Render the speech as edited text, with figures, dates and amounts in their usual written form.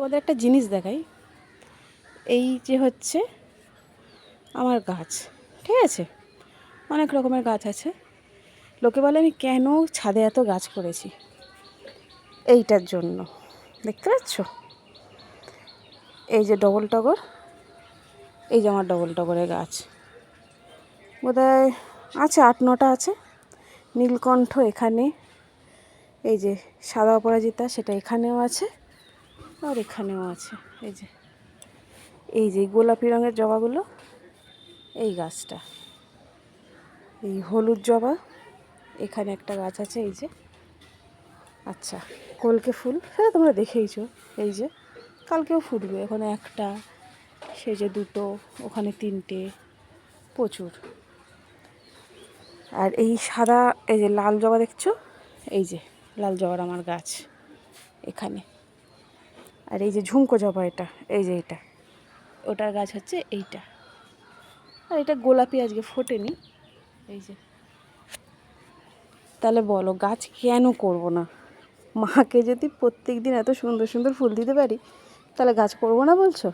তোমাদের একটা জিনিস দেখাই। এই যে হচ্ছে আমার গাছ, ঠিক আছে, অনেক রকমের গাছ আছে। লোকে বলে আমি কেন ছাদে এত গাছ করেছি, এইটার জন্য। দেখতে পাচ্ছ, এই যে ডবল টগর, এই যে আমার ডবল টগরের গাছ, বোধহয় আছে 8-9টা আছে। নীলকণ্ঠ এখানে, এই যে সাদা অপরাজিতা সেটা এখানেও আছে, আর এখানেও আছে। এই যে গোলাপি রঙের জবাগুলো, এই গাছটা, এই হলুদ জবা, এখানে একটা গাছ আছে, এই যে। আচ্ছা, কলকে ফুল সেটা তোমরা দেখেইছো, এই যে কালকেও ফুটবে। ওখানে একটা, সেই যে 2টো, ওখানে 3টে, প্রচুর। আর এই সাদা, এই যে লাল জবা দেখছো, এই যে লাল জবার আমার গাছ এখানে। আর এই যে ঝুমকো জবা, এটা, এই যে এটা, ওটার গাছ হচ্ছে এইটা। আর এটা গোলাপি, আজকে ফোটেনি, এই যে। তাহলে বলো গাছ কেন করব না? মাকে যদি প্রত্যেক দিন এত সুন্দর সুন্দর ফুল দিতে পারি, তাহলে গাছ করবো না বলছো?